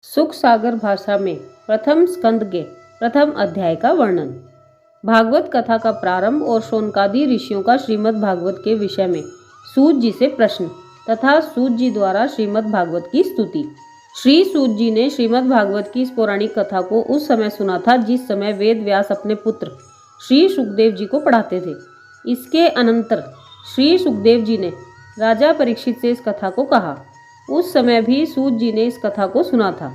सुख सागर भाषा में प्रथम स्कंद के प्रथम अध्याय का वर्णन। भागवत कथा का प्रारंभ और शौनकादि ऋषियों का श्रीमद् भागवत के विषय में सूत जी से प्रश्न तथा सूत जी द्वारा श्रीमद् भागवत की स्तुति। श्री सूत जी ने श्रीमद् भागवत की इस पौराणिक कथा को उस समय सुना था जिस समय वेद व्यास अपने पुत्र श्री सुखदेव जी को पढ़ाते थे। इसके अनंतर श्री सुखदेव जी ने राजा परीक्षित से इस कथा को कहा। उस समय भी सूत जी ने इस कथा को सुना था।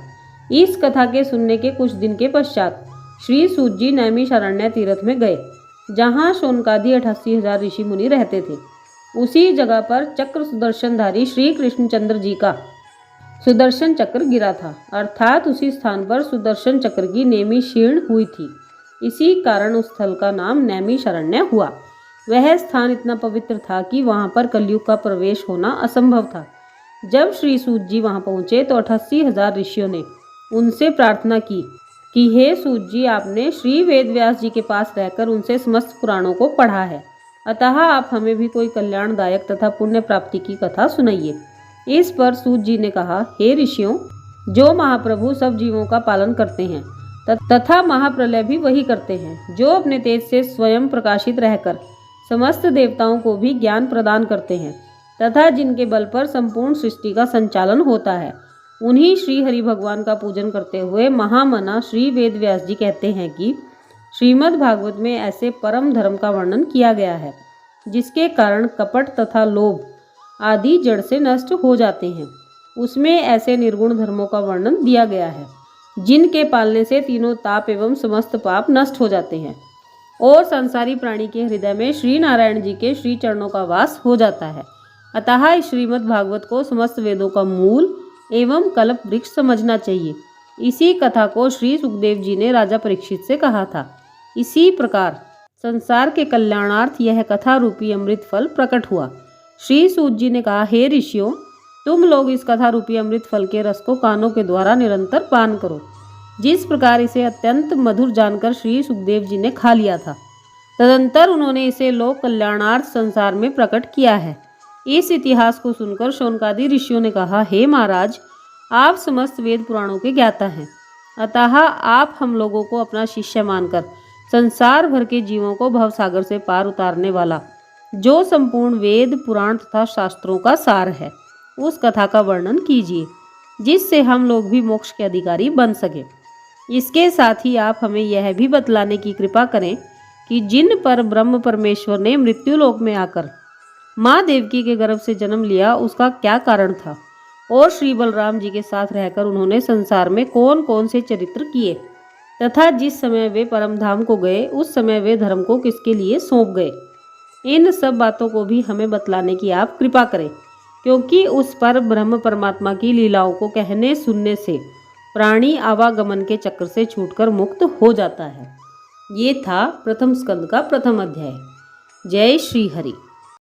इस कथा के सुनने के कुछ दिन के पश्चात श्री सूत जी नैमिषारण्य तीर्थ में गए, जहाँ शौनकादि 88,000 ऋषि मुनि रहते थे। उसी जगह पर चक्र सुदर्शनधारी श्री कृष्णचंद्र जी का सुदर्शन चक्र गिरा था, अर्थात उसी स्थान पर सुदर्शन चक्र की नेमी शीर्ण हुई थी। इसी कारण उस स्थल का नाम नैमिषारण्य हुआ। वह स्थान इतना पवित्र था कि वहां पर कलयुग का प्रवेश होना असंभव था। जब श्री सूत जी वहां पहुंचे तो 88,000 ऋषियों ने उनसे प्रार्थना की कि हे सूत जी, आपने श्री वेद व्यास जी के पास रहकर उनसे समस्त पुराणों को पढ़ा है, अतः आप हमें भी कोई कल्याणदायक तथा पुण्य प्राप्ति की कथा सुनाइए। इस पर सूत जी ने कहा, हे ऋषियों, जो महाप्रभु सब जीवों का पालन करते हैं तथा महाप्रलय भी वही करते हैं, जो अपने तेज से स्वयं प्रकाशित रहकर समस्त देवताओं को भी ज्ञान प्रदान करते हैं तथा जिनके बल पर संपूर्ण सृष्टि का संचालन होता है, उन्हीं श्री हरि भगवान का पूजन करते हुए महामना श्री वेद व्यास जी कहते हैं कि श्रीमद् भागवत में ऐसे परम धर्म का वर्णन किया गया है जिसके कारण कपट तथा लोभ आदि जड़ से नष्ट हो जाते हैं। उसमें ऐसे निर्गुण धर्मों का वर्णन दिया गया है जिनके पालने से तीनों ताप एवं समस्त पाप नष्ट हो जाते हैं और संसारी प्राणी के हृदय में श्री नारायण जी के श्री चरणों का वास हो जाता है। अतः इस श्रीमद् भागवत को समस्त वेदों का मूल एवं कल्प वृक्ष समझना चाहिए। इसी कथा को श्री सुखदेव जी ने राजा परीक्षित से कहा था। इसी प्रकार संसार के कल्याणार्थ यह कथा रूपी अमृत फल प्रकट हुआ। श्री सूत जी ने कहा, हे ऋषियों, तुम लोग इस कथा रूपी अमृत फल के रस को कानों के द्वारा निरंतर पान करो। जिस प्रकार इसे अत्यंत मधुर जानकर श्री सुखदेव जी ने खा लिया था, तदंतर उन्होंने इसे लोक कल्याणार्थ संसार में प्रकट किया है। इस इतिहास को सुनकर शौनकादि ऋषियों ने कहा, हे महाराज, आप समस्त वेद पुराणों के ज्ञाता हैं, अतः आप हम लोगों को अपना शिष्य मानकर संसार भर के जीवों को भवसागर से पार उतारने वाला जो संपूर्ण वेद पुराण तथा शास्त्रों का सार है, उस कथा का वर्णन कीजिए जिससे हम लोग भी मोक्ष के अधिकारी बन सके। इसके साथ ही आप हमें यह भी बतलाने की कृपा करें कि जिन पर ब्रह्म परमेश्वर ने मृत्युलोक में आकर माँ देवकी के गर्भ से जन्म लिया, उसका क्या कारण था और श्री बलराम जी के साथ रहकर उन्होंने संसार में कौन कौन से चरित्र किए तथा जिस समय वे परम धाम को गए उस समय वे धर्म को किसके लिए सौंप गए। इन सब बातों को भी हमें बतलाने की आप कृपा करें, क्योंकि उस पर ब्रह्म परमात्मा की लीलाओं को कहने सुनने से प्राणी आवागमन के चक्र से छूटकर मुक्त हो जाता है। ये था प्रथम स्कंद का प्रथम अध्याय। जय श्री हरि।